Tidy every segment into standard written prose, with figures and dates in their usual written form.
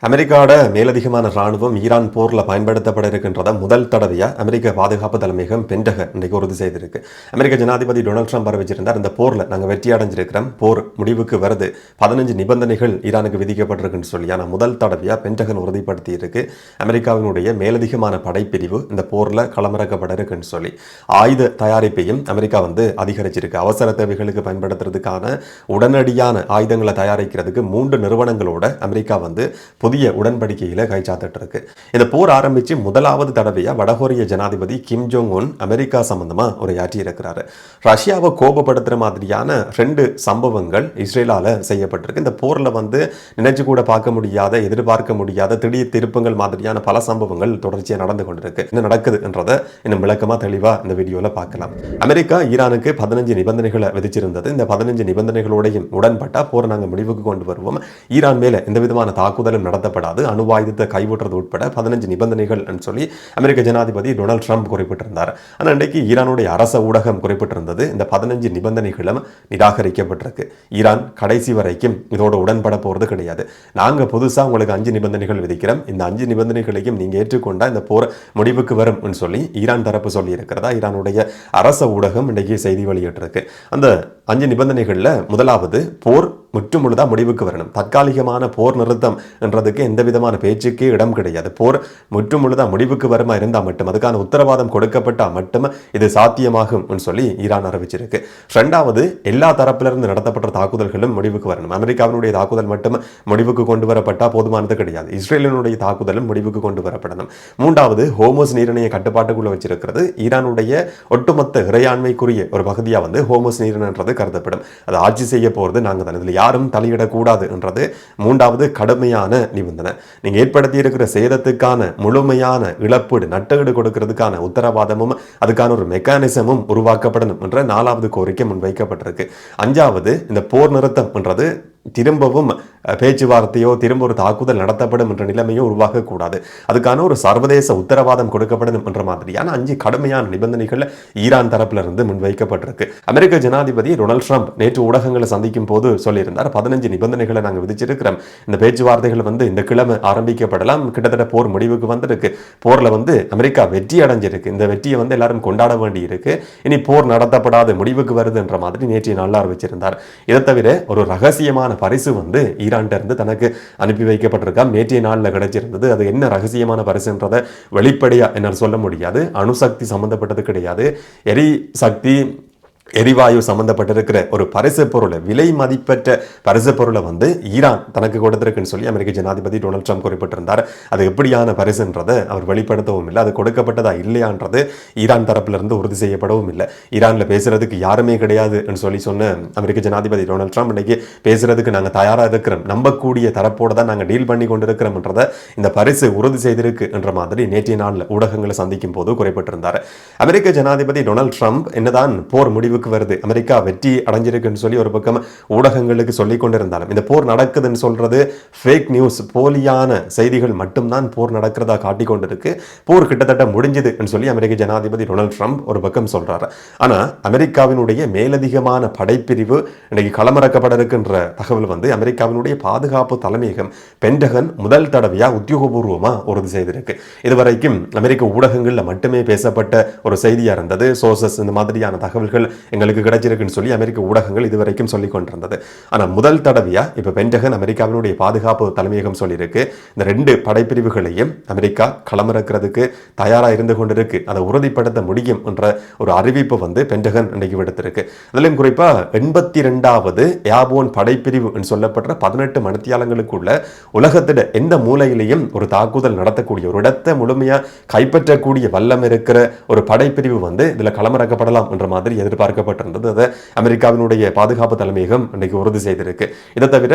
அமெரிக்காவோட மேலதிகமான ராணுவம் ஈரான் போரில் பயன்படுத்தப்பட இருக்கின்றத முதல் தடவையாக அமெரிக்க பாதுகாப்பு தலைமையகம் பென்டகன் இன்றைக்கு உறுதி செய்திருக்கு. அமெரிக்க ஜனாதிபதி டொனால்ட் ட்ரம்ப் அறிவிச்சிருந்தார், இந்த போரில் நாங்கள் வெற்றி அடைஞ்சிருக்கிறோம், போர் முடிவுக்கு வருது, 15 நிபந்தனைகள் ஈரானுக்கு விதிக்கப்பட்டிருக்குன்னு சொல்லி. ஆனால் முதல் தடவையாக பென்டகன் உறுதிப்படுத்தி இருக்கு அமெரிக்காவினுடைய மேலதிகமான படைப்பிரிவு இந்த போரில் களமிறக்கப்பட இருக்குன்னு சொல்லி. ஆயுத தயாரிப்பையும் அமெரிக்கா அதிகரிச்சிருக்கு. அவசர தேவைகளுக்கு பயன்படுத்துறதுக்கான உடனடியான ஆயுதங்களை தயாரிக்கிறதுக்கு 3 நிறுவனங்களோட அமெரிக்கா புதிய உடன்படிக்கையில கைச்சாத்திட்டு இருக்கு. இந்த போர் ஆரம்பிச்சு முதலாவது தடவையா வடகொரிய ஜனாதிபதி கிம் ஜோங் உன் அமெரிக்கா சம்பந்தமா உரையாற்றி இருக்கிறாரு. ரஷ்யாவை கோபப்படுத்துற மாதிரியான 2 சம்பவங்கள் இஸ்ரேலால செய்யப்பட்டிருக்கு. இந்த போர்ல நினைச்சு கூட பார்க்க முடியாத, எதிர்பார்க்க முடியாத திடீர் திருப்பங்கள் மாதிரியான பல சம்பவங்கள் தொடர்ச்சியா நடந்து கொண்டிருக்கு. என்ன நடக்குதுன்றத இன்னும் விளக்கமா தெளிவா இந்த வீடியோல பார்க்கலாம். அமெரிக்கா ஈரானுக்கு 15 நிபந்தனைகளை விதிச்சிருந்தது. இந்த 15 நிபந்தனைகளோடையும் உடன்பட்டா போர் நாங்கள் முடிவுக்கு கொண்டு வருவோம், ஈரான் மேல எந்த விதமான தாக்குதலும் நடத்தப்படாது, அணு ஆயுதத்தை கைவிடுறது உட்பட 15 நிபந்தனைகள் சொல்லி அமெரிக்க ஜனாதிபதி டொனால்ட் ட்ரம்ப் குறிப்பிட்டிருந்தார். ஆனால் இன்றைக்கு ஈரானுடைய அரச ஊடகம் குறிப்பிட்டிருந்தது, இந்த 15 நிபந்தனைகளும் நிராகரிக்கப்பட்டிருக்கு. ஈரான் கடைசி வரைக்கும் இதோட உடன்பட போறது கிடையாது. நாங்க புதுசா உங்களுக்கு 5 நிபந்தனைகள் விதிக்கிறோம், இந்த 5 நிபந்தனைகளையும் நீங்க ஏற்றுக்கொண்டா இந்த போர் முடிவுக்கு வரும் சொல்லி ஈரான் தரப்பு சொல்லி இருக்கிறதா ஈரானுடைய அரச ஊடகம் இன்றைக்கு செய்தி வெளியிட்டிருக்கு. அந்த 5 நிபந்தனைகள்ல முதலாவது, போர் முற்றுமுழுதா முடிவுக்கு வரணும். தற்காலிகமான போர் நிறுத்தம் என்றதுக்கு எந்த விதமான பேச்சுக்கே இடம் கிடையாது. போர் முற்றுமுழுதா முடிவுக்கு வருமா இருந்தா மட்டும், அதுக்கான உத்தரவாதம் கொடுக்கப்பட்டா மட்டும் இது சாத்தியமாகும் சொல்லி ஈரான் அறிவிச்சிருக்கு. 2வது, எல்லா தரப்பிலிருந்து நடத்தப்பட்ட தாக்குதல்களும் முடிவுக்கு வரணும். அமெரிக்காவினுடைய தாக்குதல் மட்டும் முடிவுக்கு கொண்டு வரப்பட்டா போதுமானது கிடையாது, இஸ்ரேலினுடைய தாக்குதலும் முடிவுக்கு கொண்டு வரப்படணும். 3வது, ஹோமஸ் நீரிணையை கட்டுப்பாட்டுக்குள்ள வச்சிருக்கிறது ஈரானுடைய ஒட்டுமொத்த இறையாண்மைக்குரிய ஒரு பகுதியா ஹோமஸ் நீரிணைன்றது கருதப்படும். அதை ஆட்சி செய்ய போறது நாங்க தான், இதுல யாரும் தலையிடக்கூடாது என்றது 3வது கடுமையான நிபந்தனை. நீங்க ஏற்படுத்தி இருக்கிற சேதத்துக்கான முழுமையான இழப்பீடு, நட்டஈடு கொடுக்கிறதுக்கான உத்தரவாதமும் அதுக்கான ஒரு மெக்கானிசமும் உருவாக்கப்படணும் என்ற 4வது கோரிக்கை முன்வைக்கப்பட்டிருக்கு. 5வது, இந்த போர் நிறுத்தம் என்றது திரும்பவும் பேச்சுவார்த்தையோ திரும்ப ஒரு தாக்குதல் நடத்தப்படும் என்ற நிலைமையோ உருவாகக்கூடாது, அதுக்கான ஒரு சர்வதேச உத்தரவாதம் கொடுக்கப்படும் என்ற மாதிரியான 5 கடுமையான நிபந்தனைகள் ஈரான் தரப்புல இருந்து முன்வைக்கப்பட்டிருக்கு. அமெரிக்க ஜனாதிபதி டொனால்ட் ட்ரம்ப் நேற்று ஊடகங்களை சந்திக்கும் போது சொல்லியிருந்தார், 15 நிபந்தனைகளை நாங்கள் விதிச்சிருக்கிறோம், இந்த பேச்சுவார்த்தைகள் இந்த கிழமை ஆரம்பிக்கப்படலாம், கிட்டத்தட்ட போர் முடிவுக்கு வந்திருக்கு, போர்ல அமெரிக்கா வெற்றி அடைஞ்சிருக்கு, இந்த வெற்றியை எல்லாரும் கொண்டாட வேண்டி இருக்கு, இனி போர் நடத்தப்படாத முடிவுக்கு வருது என்ற மாதிரி நேற்றைய நாளில் அறிவிச்சிருந்தார். இதை தவிர ஒரு ரகசியமான பரிசு ஈரான் இருந்து தனக்கு அனுப்பி வைக்கப்பட்டிருக்கா, நேற்றைய நாளில் கிடைச்சிருந்தது. அது என்ன ரகசியமான பரிசுன்றதை வெளிப்படையா என்னால் சொல்ல முடியாது. அணுசக்தி சம்பந்தப்பட்டது கிடையாது, எரிசக்தி எரிவாயு சம்பந்தப்பட்டிருக்கிற ஒரு பரிசு பொருளை, விலை மதிப்பற்ற பரிசு பொருளை ஈரான் தனக்கு கொடுத்திருக்குன்னு சொல்லி அமெரிக்க ஜனாதிபதி டொனால்ட் ட்ரம்ப் குறிப்பிட்டிருந்தார். அது எப்படியான பரிசுன்றதை அவர் வெளிப்படுத்தவும் இல்லை, அது கொடுக்கப்பட்டதா இல்லையான்றது ஈரான் தரப்பிலிருந்து உறுதி செய்யப்படவும் இல்லை. ஈரான்ல பேசுறதுக்கு யாருமே கிடையாது சொல்லி சொன்ன அமெரிக்க ஜனாதிபதி டொனால்ட் ட்ரம்ப் இன்னைக்கு பேசுறதுக்கு நாங்கள் தயாராக இருக்கிறோம், நம்பக்கூடிய தரப்போட தான் நாங்கள் டீல் பண்ணி கொண்டிருக்கிறோம்ன்றதை இந்த பரிசு உறுதி செய்திருக்கு என்ற மாதிரி நேற்றைய நாளில் ஊடகங்களை சந்திக்கும் போது குறிப்பிட்டிருந்தார். அமெரிக்க ஜனாதிபதி டொனால்ட் ட்ரம்ப் என்னதான் போர் முடிவு வருது, அமெரிக்கா வெற்றி அடைஞ்சிருக்குன்னு சொல்லி ஒரு பக்கம் ஊடகங்களுக்கு சொல்லிக் கொண்டிருந்தாலும், இந்த போர் நடக்குதுன்னு சொல்றது ஃபேக் நியூஸ், போலியான செய்திகள் மட்டும்தான் போர் நடக்கிறதா காட்டிக் கொண்டிருக்கு, போர் கிட்டத்தட்ட முடிஞ்சதுன்னு சொல்லி அமெரிக்க ஜனாதிபதி டொனால்ட் ட்ரம்ப் ஒரு பக்கம் சொல்றாரு. ஆனா அமெரிக்காவினுடைய மேலதிகமான படைப்பிரிவு இன்னைக்கு களமிறக்கப்பட இருக்கின்ற தகவல் அமெரிக்காவினுடைய பாதுகாப்பு தலைமையகம் பென்டகன் முதல் தடவையா உத்தியோகபூர்வமா உறுதி செய்திருக்கு. இதுவரைக்கும் அமெரிக்க ஊடகங்கள்ல மட்டுமே பேசப்பட்ட ஒரு செய்தியா இருந்தது, சோர்சஸ் இந்த மாதிரியான தகவல்கள் எங்களுக்கு கிடைச்சிருக்குன்னு சொல்லி அமெரிக்க ஊடகங்கள் இதுவரைக்கும் சொல்லிக் கொண்டிருந்தது. ஆனால் முதல் தடவையா இப்ப பென்டகன் அமெரிக்காவினுடைய பாதுகாப்பு தலைமையகம் சொல்லியிருக்கு, இந்த 2 படைப்பிரிவுகளையும் அமெரிக்கா களமிறக்கிறதுக்கு தயாரா இருந்து கொண்டிருக்கு, அதை உறுதிப்படுத்த முடியும் என்ற ஒரு அறிவிப்பு பென்டகன் இன்னைக்கு விடுத்திருக்கு. அதிலும் குறிப்பா 82வது ஏர்போர்ன் படைப்பிரிவு சொல்லப்படுற 18 மணித்தியாலங்களுக்குள்ள உலகத்திட எந்த மூலையிலையும் ஒரு தாக்குதல் நடத்தக்கூடிய, ஒரு இடத்தை முழுமையா கைப்பற்றக்கூடிய வல்லம் இருக்கிற ஒரு படைப்பிரிவு இதுல களமிறக்கப்படலாம் என்ற மாதிரி எதிர்பார்க்கப்பட்டிருந்தது. அதை அமெரிக்காவினுடைய பாதுகாப்பு தலைமையகம் இன்னைக்கு உறுதி செய்திருக்கு. இதை தவிர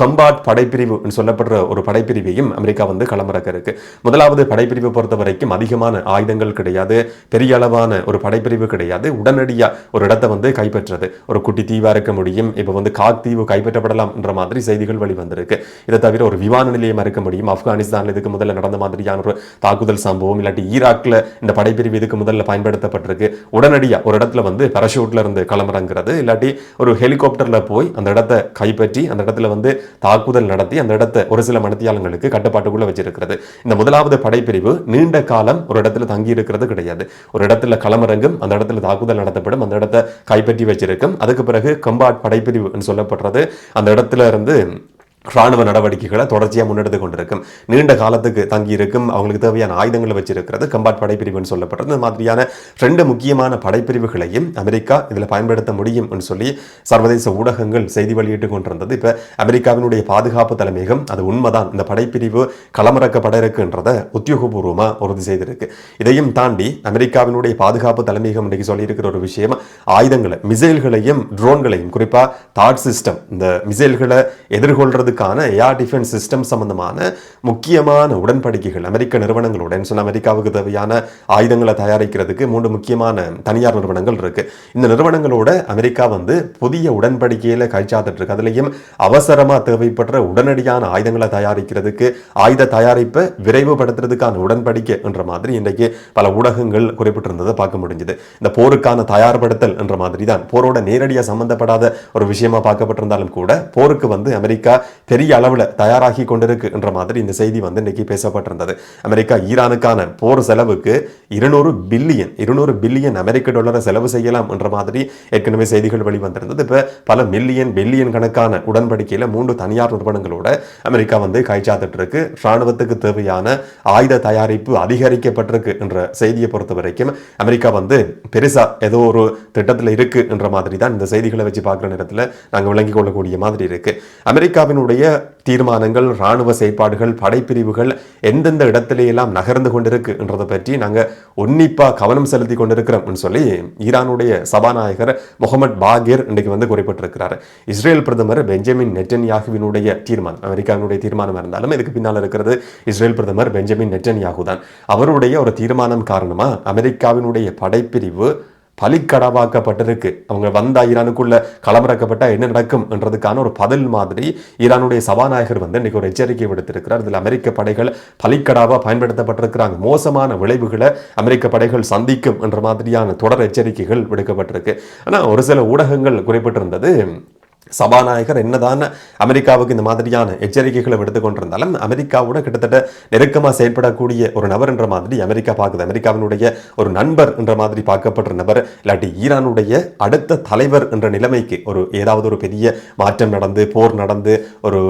கம்பாட் படைப்பிரிவு சொல்லப்படுற ஒரு படைப்பிரிவையும் அமெரிக்கா களமிறக்க இருக்கு. முதலாவது படைப்பிரிவை பொறுத்த வரைக்கும் அதிகமான ஆயுதங்கள் கிடையாது, பெரிய அளவான ஒரு படைப்பிரிவு கிடையாது, உடனடியா ஒரு இடத்தை கைப்பற்றது, ஒரு குட்டி தீவா இருக்க முடியும், இப்ப காக் தீவு கைப்பற்றப்படலாம் என்ற மாதிரி செய்திகள் வெளிவந்திருக்கு. இதை தவிர ஒரு விமான நிலையம் இருக்க முடியும், ஆப்கானிஸ்தான்ல இதுக்கு முதல்ல நடந்த மாதிரியான ஒரு தாக்குதல் சம்பவம், இல்லாட்டி ஈராக்ல இந்த படைப்பிரிவு இதுக்கு முதல்ல பயன்படுத்தப்பட்டிருக்கு, உடனடியா ஒரு இடத்துல பரஷூட் பேராஷூட்ல இருந்து களமிறங்கிறது, இல்லாட்டி ஒரு ஹெலிகாப்டர்ல போய் அந்த இடத்தை கைப்பற்றி அந்த இடத்துல வந்து தாக்குதல் நடத்தி அந்த இடத்தை ஒரு சில மணித்தியாலங்களுக்கு கட்டுப்பாட்டுக்குள்ள வச்சிருக்கிறது. இந்த முதலாவது படைப்பிரிவு நீண்ட காலம் ஒரு இடத்துல தங்கி இருக்கிறது கிடையாது. ஒரு இடத்துல களமிறங்கும், அந்த இடத்துல தாக்குதல் நடத்தப்படும், அந்த இடத்தை கைப்பற்றி வச்சிருக்கும். அதுக்கு பிறகு கம்பாட் படைப்பிரிவு சொல்லப்படுறது அந்த இடத்துல இருந்து ராணுவ நடவடிக்கைகளை தொடர்ச்சியாக முன்னெடுத்து கொண்டிருக்கும். நீண்ட காலத்துக்கு தங்கி இருக்கும், அவங்களுக்கு தேவையான ஆயுதங்களை வச்சிருக்கிறது கம்பாட் படைப்பிரிவுன்னு சொல்லப்படுறது. இந்த மாதிரியான 2 முக்கியமான படைப்பிரிவுகளையும் அமெரிக்கா இதில் பயன்படுத்த முடியும் சொல்லி சர்வதேச ஊடகங்கள் செய்தி வெளியிட்டு கொண்டிருந்தது. இப்போ அமெரிக்காவினுடைய பாதுகாப்பு தலைமையகம் அது உண்மைதான், இந்த படைப்பிரிவு களமிறக்கப்பட இருக்குன்றதை உத்தியோகபூர்வமாக உறுதி செய்திருக்கு. இதையும் தாண்டி அமெரிக்காவினுடைய பாதுகாப்பு தலைமையகம் இன்றைக்கு சொல்லியிருக்கிற ஒரு விஷயம், ஆயுதங்களை, மிசைல்களையும் ட்ரோன்களையும், குறிப்பாக தாட் சிஸ்டம், இந்த மிசைல்களை எதிர்கொள்றது ஏர் டிஃபென்ஸ் சிஸ்டம் சம்பந்தமான முக்கியமான உடன்படிக்கைகள் அமெரிக்க நிறுவனங்களுடன், அமெரிக்காவுக்கு தேவையான ஆயுதங்களை தயாரிக்கிறதுக்கு 3 முக்கியமான தனியார் நிறுவனங்கள் இருக்கு. இந்த நிறுவனங்களோட அமெரிக்கா வந்து புதிய உடன்படிக்கையில கைச்சாத்திட்டு இருக்கு. அதுலயும் அவசரமா தேவைப்படுற உடனடியான ஆயுதங்களை தயாரிக்கிறதுக்கு, ஆயுத தயாரிப்பை விரைவுபடுத்துறதுக்கான உடன்படிக்கை என்ற மாதிரி இன்றைக்கு பல ஊடகங்கள் குறிப்பிட்டிருந்ததை பார்க்க முடிஞ்சது. இந்த போருக்கான தயார்படுத்தல் என்ற மாதிரி தான், போரோட நேரடியாக சம்பந்தப்படாத ஒரு விஷயமா பார்க்கப்பட்டிருந்தாலும் கூட போருக்கு வந்து அமெரிக்கா பெரிய அளவில் தயாராகி கொண்டிருக்கு என்ற மாதிரி இந்த செய்தி வந்து இன்னைக்கு பேசப்பட்டிருந்தது. அமெரிக்கா ஈரானுக்கான போர் செலவுக்கு 200 பில்லியன் அமெரிக்க டாலரை செலவு செய்யலாம் என்ற மாதிரி ஏற்கனவே செய்திகள் வெளிவந்திருந்தது. இப்ப பல பில்லியன் கணக்கான உடன்படிக்கையில 3 தனியார் நிறுவனங்களோட அமெரிக்கா வந்து கைச்சாத்திட்டு இருக்கு. ராணுவத்துக்கு தேவையான ஆயுத தயாரிப்பு அதிகரிக்கப்பட்டிருக்கு என்ற செய்தியை பொறுத்த வரைக்கும் அமெரிக்கா வந்து பெருசா ஏதோ ஒரு திட்டத்தில் இருக்கு என்ற மாதிரி தான் இந்த செய்திகளை வச்சு பார்க்குற நேரத்தில் நாங்கள் விளங்கிக் கொள்ளக்கூடிய மாதிரி இருக்கு. அமெரிக்காவினுடைய தீர்மானங்கள், ராணுவ செயற்பாடுகள், படைப்பிரிவுகள் எந்தெந்த இடத்திலேயெல்லாம் நகர்ந்து கொண்டிருக்கு என்றதை பற்றி நாங்கள் உன்னிப்பா கவனம் செலுத்தி கொண்டிருக்கிறோம் சொல்லி ஈரானுடைய சபாநாயகர் முகமது பாகேர் இன்றைக்கு வந்து குறிப்பிட்டிருக்கிறார். இஸ்ரேல் பிரதமர் பெஞ்சமின் நெட்டன்யாகுவினுடைய தீர்மானம், அமெரிக்காவினுடைய தீர்மானம் இருந்தாலும் இதுக்கு பின்னால் இருக்கிறது இஸ்ரேல் பிரதமர் பெஞ்சமின் நெட்டன்யாகு தான். அவருடைய ஒரு தீர்மானம் காரணமா அமெரிக்காவினுடைய படைப்பிரிவு பலிக்கடவாக்கப்பட்டிருக்கு. அவங்க வந்தா ஈரானுக்குள்ள களமிறக்கப்பட்ட என்ன நடக்கும் என்றதுக்கான ஒரு பதில் மாதிரி ஈரானுடைய சபாநாயகர் வந்து இன்னைக்கு ஒரு எச்சரிக்கை விடுத்திருக்கிறார். இதில் அமெரிக்க படைகள் பலிக்கடாவா பயன்படுத்தப்பட்டிருக்கிறாங்க, மோசமான விளைவுகளை அமெரிக்க படைகள் சந்திக்கும் என்ற மாதிரியான தொடர் எச்சரிக்கைகள் விடுக்கப்பட்டிருக்கு. ஆனால் ஒரு சில ஊடகங்கள் குறிப்பிட்டிருந்தது, சபாநாயகர் என்னதான் அமெரிக்காவுக்கு இந்த மாதிரியான எச்சரிக்கைகளை விடுத்துக் கொண்டிருந்தாலும் அமெரிக்காவோட கிட்டத்தட்ட நெருக்கமாக செயல்படக்கூடிய ஒரு நபர் என்ற மாதிரி அமெரிக்கா பார்க்குது. அமெரிக்காவினுடைய ஒரு நண்பர் என்ற மாதிரி பார்க்கப்படுற நபர், இல்லாட்டி ஈரானுடைய அடுத்த தலைவர் என்ற நிலைமைக்கு ஏதாவது ஒரு பெரிய மாற்றம் நடந்து, போர் நடந்து, ஒரு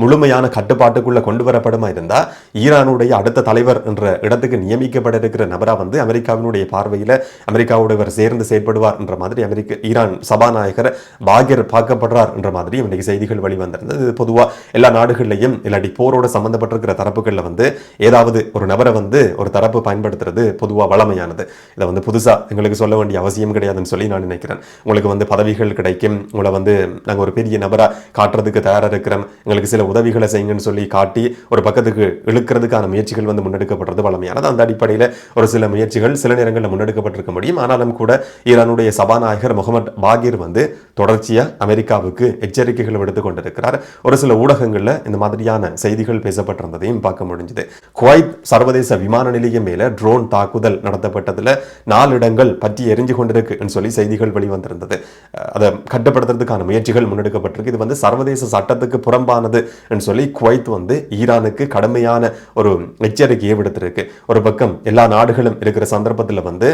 முழுமையான கட்டுப்பாட்டுக்குள்ள கொண்டு வரப்படுமா இருந்தா ஈரானுடைய அடுத்த தலைவர் என்ற இடத்துக்கு நியமிக்கப்பட இருக்கிற நபரா வந்து அமெரிக்காவினுடைய பார்வையில் அமெரிக்காவோட இவர் சேர்ந்து செயல்படுவார் என்ற மாதிரி ஈரான் சபாநாயகர் பாகர் பார்க்கப்படுறார் என்ற மாதிரி இன்னைக்கு செய்திகள் வெளிவந்திருந்தது. இது பொதுவாக எல்லா நாடுகள்லையும் இல்லாட்டி போரோட சம்பந்தப்பட்டிருக்கிற தரப்புகளில் வந்து ஏதாவது ஒரு நபரை வந்து ஒரு தரப்பு பயன்படுத்துறது பொதுவாக வளமையானது. இதை வந்து புதுசா எங்களுக்கு சொல்ல வேண்டிய அவசியம் கிடையாதுன்னு சொல்லி நான் நினைக்கிறேன். உங்களுக்கு வந்து பதவிகள் கிடைக்கும், உங்களை வந்து நாங்கள் ஒரு பெரிய நபரா காட்டுறதுக்கு தயாராக இருக்கிறோம், எங்களுக்கு சில உதவிகளை செய்யுங்கன்னு சொல்லி காட்டி ஒரு பக்கத்துக்கு இழுக்கிறதுக்கான முயற்சிகள் வந்து முன்னெடுக்கப்படுறது வளமையானது. அந்த அடிப்படையில் ஒரு சில முயற்சிகள் சில நேரங்களில் முன்னெடுக்கப்பட்டிருக்க முடியும். ஆனாலும் கூட ஈரானுடைய சபாநாயகர் முகமது பாகிர் வந்து தொடர்ச்சியா அமெரிக்காவுக்கு எச்சரிக்கைகள் விடுத்துக் கொண்டிருக்கிறார். ஒரு சில ஊடகங்களில் இந்த மாதிரியான செய்திகள் பேசப்பட்டிருந்ததையும் பார்க்க முடிஞ்சது. குவைத் சர்வதேச விமான நிலையம் மேல ட்ரோன் தாக்குதல் நடத்தப்பட்டதுல 4 இடங்கள் பற்றி எரிஞ்சு கொண்டிருக்கு சொல்லி செய்திகள் வெளிவந்திருந்தது. அதை கட்டுப்படுத்துறதுக்கான முயற்சிகள் முன்னெடுக்கப்பட்டிருக்கு. இது வந்து சர்வதேச சட்டத்துக்கு புறம்பானது சொல்லி குவைத் வந்து ஈரானுக்கு கடுமையான ஒரு எச்சரிக்கையை விடுத்திருக்கு. ஒரு பக்கம் எல்லா நாடுகளும் இருக்கிற சந்தர்ப்பத்தில் வந்து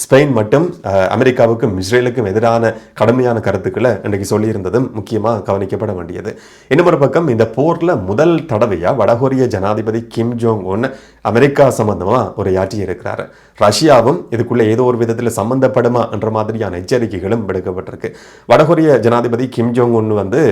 ஸ்பெயின் மட்டும் அமெரிக்காவுக்கும் இஸ்ரேலுக்கும் எதிரான கடுமையான கருத்துக்களை இன்றைக்கு சொல்லியிருந்ததும் முக்கியமாக கவனிக்கப்பட வேண்டியது. இன்னொரு பக்கம் இந்த போர்ல முதல் தடவையா வடகொரிய ஜனாதிபதி கிம் ஜோங் உன் அமெரிக்கா சம்பந்தமா ஒரு யாற்றி இருக்கிறார். ரஷ்யாவும் இதுக்குள்ள ஏதோ ஒரு விதத்தில் சம்பந்தப்படுமா என்ற மாதிரியான எச்சரிக்கைகளும் விடுக்கப்பட்டிருக்கு. வடகொரிய ஜனாதிபதி கிம் ஜோங் உன் வந்து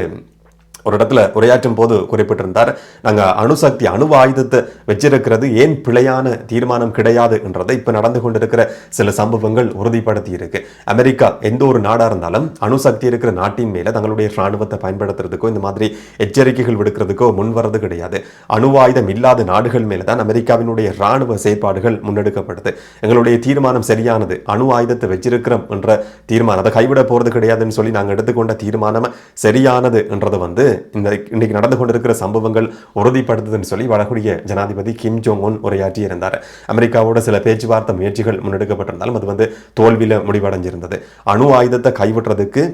ஒரு இடத்துல உரையாற்றும் போது குறிப்பிட்டிருந்தார், நாங்கள் அணு ஆயுதத்தை வச்சிருக்கிறது ஏன் பிழையான தீர்மானம் கிடையாது என்றதை இப்ப நடந்து கொண்டிருக்கிற சில சம்பவங்கள் உறுதிப்படுத்தி இருக்கு. அமெரிக்கா எந்த ஒரு நாடா இருந்தாலும் அணுசக்தி இருக்கிற நாட்டின் மேல தங்களுடைய ராணுவத்தை பயன்படுத்துறதுக்கோ இந்த மாதிரி எச்சரிக்கைகள் விடுக்கிறதுக்கோ முன்வரது கிடையாது. அணு ஆயுதம் இல்லாத நாடுகள் மேலதான் அமெரிக்காவினுடைய ராணுவ செயற்பாடுகள் முன்னெடுக்கப்படுது. எங்களுடைய தீர்மானம் சரியானது, அணு ஆயுதத்தை வச்சிருக்கிறோம் என்ற தீர்மானம், அதை கைவிட போறது கிடையாதுன்னு சொல்லி நாங்கள் எடுத்துக்கொண்ட தீர்மானம் சரியானது என்றதை வந்து இன்னைக்கு நடந்து கொண்டிருக்கிற சம்பவங்கள் உறுதிப்படுத்துதுன்னு சொல்லி வடகொரிய ஜனாதிபதி கிம் ஜோங் உன் உரையாற்றி இருந்தார். அமெரிக்காவோட சில பேச்சுவார்த்தை முயற்சிகள் முன்னெடுக்கப்பட்டிருந்தாலும் அது வந்து தோல்வியில முடிவடைஞ்சிருந்தது. அணு ஆயுதத்தை கைவிட்டுறதுக்கு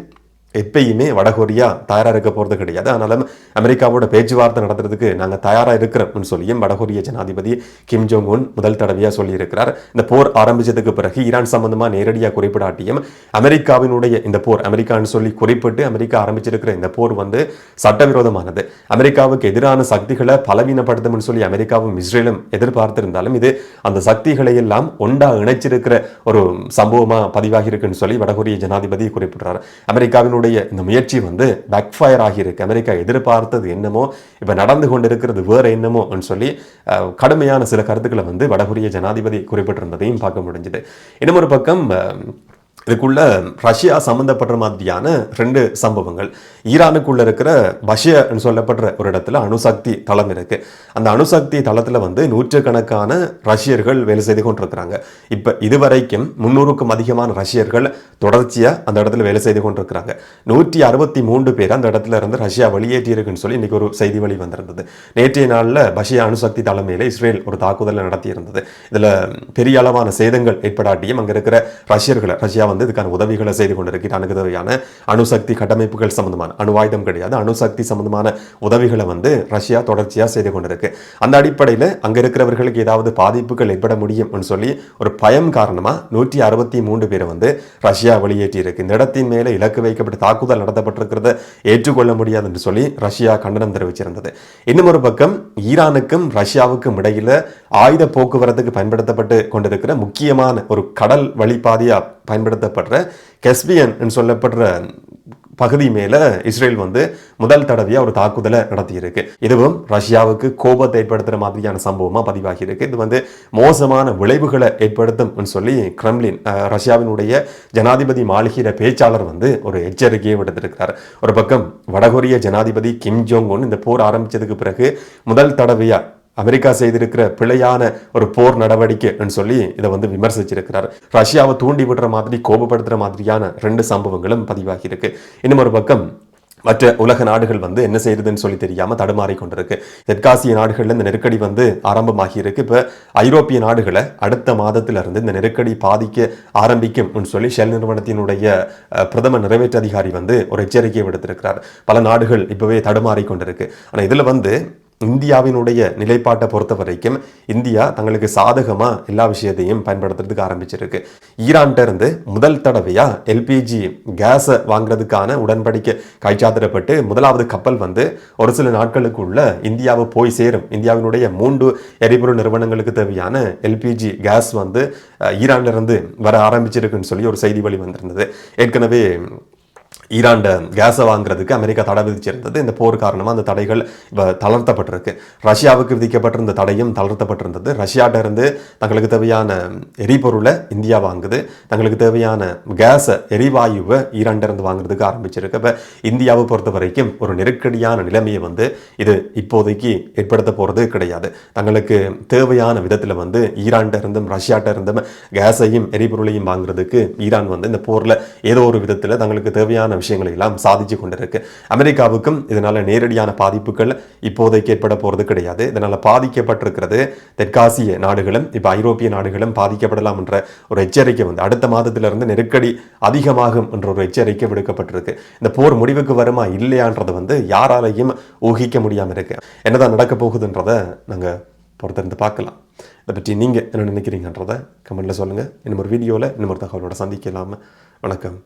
எப்பயுமே வடகொரியா தயாராக இருக்க போகிறது கிடையாது. ஆனாலும் அமெரிக்காவோட பேச்சுவார்த்தை நடத்துறதுக்கு நாங்கள் தயாராக இருக்கிறோம்னு சொல்லியும் வடகொரிய ஜனாதிபதி கிம் ஜோங் உன் முதல் தடவையாக சொல்லியிருக்கிறார். இந்த போர் ஆரம்பிச்சதுக்கு பிறகு ஈரான் சம்பந்தமாக நேரடியாக குறிப்பிடாட்டியும் அமெரிக்காவினுடைய இந்த போர் அமெரிக்கான்னு சொல்லி குறிப்பிட்டு அமெரிக்கா ஆரம்பிச்சிருக்கிற இந்த போர் வந்து சட்டவிரோதமானது, அமெரிக்காவுக்கு எதிரான சக்திகளை பலவீனப்படுத்தும்னு சொல்லி அமெரிக்காவும் இஸ்ரேலும் எதிர்பார்த்திருந்தாலும் இது அந்த சக்திகளை எல்லாம் ஒண்டா இணைச்சிருக்கிற ஒரு சம்பவமா பதிவாகி இருக்குன்னு சொல்லி வடகொரிய ஜனாதிபதி குறிப்பிடுறார். அமெரிக்காவின் இந்த முயற்சி வந்து பேக்ஃபயர் ஆகியிருக்கு. அமெரிக்கா எதிர்பார்த்தது என்னமோ இப்ப நடந்து கொண்டிருக்கிறது வேற என்னமோ சொல்லி கடுமையான சில கருத்துக்களை வந்து வடகொரிய ஜனாதிபதி குறிப்பிட்டிருந்ததையும் பார்க்க முடிஞ்சது. இன்னும் ஒரு பக்கம் இதுக்குள்ள ரஷ்யா சம்பந்தப்படுற மாதிரியான 2 சம்பவங்கள். ஈரானுக்குள்ள இருக்கிற பஷியான்னு சொல்லப்படுற ஒரு இடத்துல அணுசக்தி தளம் இருக்கு. அந்த அணுசக்தி தளத்துல வந்து நூற்றுக்கணக்கான ரஷ்யர்கள் வேலை செய்து கொண்டிருக்கிறாங்க. இப்ப இதுவரைக்கும் 300க்கும் அதிகமான ரஷ்யர்கள் தொடர்ச்சியா அந்த இடத்துல வேலை செய்து கொண்டிருக்கிறாங்க. 163 பேர் அந்த இடத்துல இருந்து ரஷ்யா வெளியேற்றி இருக்குன்னு சொல்லி இன்னைக்கு ஒரு செய்தி வழி வந்திருந்தது. நேற்றைய நாளில் பஷியா அணுசக்தி தளம் மேலே இஸ்ரேல் ஒரு தாக்குதலை நடத்தி இருந்தது. இதுல பெரிய அளவான சேதங்கள் ஏற்படாட்டியும் அங்க இருக்கிற ரஷ்யா வந்து இதுக்கான உதவிகளை செய்து கொண்டிருக்கு. ஈரானுக்கு தேவையான அணுசக்தி கட்டமைப்புகள் சம்பந்தமான அணு ஆயுதம் கிடையாது, அணுசக்தி சம்பந்தமான உதவிகளை வந்து ரஷ்யா தொடர்ச்சியா செய்து கொண்டிருக்கு. அந்த அடிப்படையில் அங்க இருக்கிறவர்களுக்கு ஏதாவது பாதிப்புகள் ஏற்பட முடியும் சொல்லி ஒரு பயம் காரணமா 163 பேரை வந்து ரஷ்யா வெளியேற்றி இருக்கு. இந்த இடத்தின் மேலே இலக்கு வைக்கப்பட்டு தாக்குதல் நடத்தப்பட்டிருக்கிறத ஏற்றுக்கொள்ள முடியாது என்று சொல்லி ரஷ்யா கண்டனம் தெரிவிச்சிருந்தது. இன்னும் ஒரு பக்கம் ஈரானுக்கும் ரஷ்யாவுக்கும் இடையில ஆயுத போக்குவரத்துக்கு பயன்படுத்தப்பட்டு கொண்டிருக்கிற முக்கியமான ஒரு கடல் வழிபாதையா பயன்படுத்தப்படுற கெஸ்பியன் சொல்லப்படுற பகுதி மேல இஸ்ரேல் வந்து முதல் தடவையா ஒரு தாக்குதலை நடத்தியிருக்கு. இதுவும் ரஷ்யாவுக்கு கோபத்தை ஏற்படுத்துற மாதிரியான சம்பவமா பதிவாகி இருக்கு. இது வந்து மோசமான விளைவுகளை ஏற்படுத்தும் சொல்லி கிரெம்லின் ரஷ்யாவினுடைய ஜனாதிபதி மாளிகையில பேச்சாளர் வந்து ஒரு எச்சரிக்கையை விடுத்திருக்கிறார். ஒரு பக்கம் வடகொரிய ஜனாதிபதி கிம் ஜோங் உன் இந்த போர் ஆரம்பிச்சதுக்கு பிறகு முதல் தடவையா அமெரிக்கா செய்திருக்கிற பிழையான ஒரு போர் நடவடிக்கை சொல்லி இதை வந்து விமர்சிச்சிருக்கிறார். ரஷ்யாவை தூண்டி விடுற மாதிரி கோபப்படுத்துற மாதிரியான 2 சம்பவங்களும் பதிவாகி இருக்கு. இன்னும் ஒரு பக்கம் மற்ற உலக நாடுகள் வந்து என்ன செய்யறதுன்னு சொல்லி தெரியாம தடுமாறி கொண்டிருக்கு. தெற்காசிய நாடுகள்ல இந்த நெருக்கடி வந்து ஆரம்பமாகி இருக்கு. இப்ப ஐரோப்பிய நாடுகளை அடுத்த மாதத்துல இருந்து இந்த நெருக்கடி பாதிக்க ஆரம்பிக்கும் சொல்லி ஷெல் நிறுவனத்தினுடைய பிரதம நிறைவேற்று அதிகாரி வந்து ஒரு எச்சரிக்கையை விடுத்திருக்கிறார். பல நாடுகள் இப்பவே தடுமாறி கொண்டிருக்கு. ஆனா இதுல வந்து இந்தியாவினுடைய நிலைப்பாட்டை பொறுத்த வரைக்கும் இந்தியா தங்களுக்கு சாதகமா எல்லா விஷயத்தையும் பயன்படுத்துறதுக்கு ஆரம்பிச்சிருக்கு. ஈரான்கிட்ட இருந்து முதல் தடவையா எல்பிஜி கேஸை வாங்குறதுக்கான உடன்படிக்கை கைச்சாத்திடப்பட்டு முதலாவது கப்பல் வந்து ஒரு சில நாட்களுக்குள்ள இந்தியாவை போய் சேரும். இந்தியாவினுடைய 3 எரிபொருள் நிறுவனங்களுக்கு தேவையான எல்பிஜி கேஸ் வந்து ஈரான்ல இருந்து வர ஆரம்பிச்சிருக்குன்னு சொல்லி ஒரு செய்தி வழி வந்திருந்தது. ஏற்கனவே ஈரான் கேஸை வாங்குறதுக்கு அமெரிக்கா தடை விதிச்சிருந்தது. இந்த போர் காரணமாக அந்த தடைகள் இப்போ தளர்த்தப்பட்டிருக்கு. ரஷ்யாவுக்கு விதிக்கப்பட்டிருந்த தடையும் தளர்த்தப்பட்டிருந்தது. ரஷ்யாட்ட இருந்து தங்களுக்கு தேவையான எரிபொருளை இந்தியா வாங்குது, தங்களுக்கு தேவையான கேஸை எரிவாயுவை ஈரான்ட்ட இருந்து வாங்குறதுக்கு ஆரம்பிச்சிருக்கு. இப்போ இந்தியாவை பொறுத்த வரைக்கும் ஒரு நெருக்கடியான நிலைமையை வந்து இது இப்போதைக்கு ஏற்படுத்த போகிறது கிடையாது. தங்களுக்கு தேவையான விதத்தில் வந்து ஈரான்ட்ட இருந்தும் ரஷ்யாட்ட இருந்தும் கேஸையும் எரிபொருளையும் வாங்குறதுக்கு ஈரான் வந்து இந்த போரில் ஏதோ ஒரு விதத்தில் தங்களுக்கு தேவையான விஷயங்களை எல்லாம் சாதிச்சு கொண்டிருக்கு. அமெரிக்காவுக்கும் இதனால நேரடியான பாதிப்புகள் இப்போதைக்கு ஏற்பட போறது கிடையாது. இதனால பாதிக்கப்பட்டிருக்கிறது தெற்காசிய நாடுகளும் இப்ப ஐரோப்பிய நாடுகளும் பாதிக்கப்படலாம் என்ற ஒரு எச்சரிக்கை வந்து அடுத்த மாதத்திலிருந்து நெருக்கடி அதிகமாகும் என்ற ஒரு எச்சரிக்கை விடுக்கப்பட்டிருக்கு. இந்த போர் முடிவுக்கு வருமா இல்லையான்றது வந்து யாராலையும் ஊகிக்க முடியாம இருக்கு. என்னதான் நடக்க போகுதுன்றத நாங்க பொறுத்திருந்து பார்க்கலாம். இதை பற்றி நீங்க என்ன நினைக்கிறீங்கன்றத கமெண்ட்ல சொல்லுங்க. இன்னும் ஒரு வீடியோல இன்னும் ஒரு தகவலோட சந்திக்கலாம். வணக்கம்.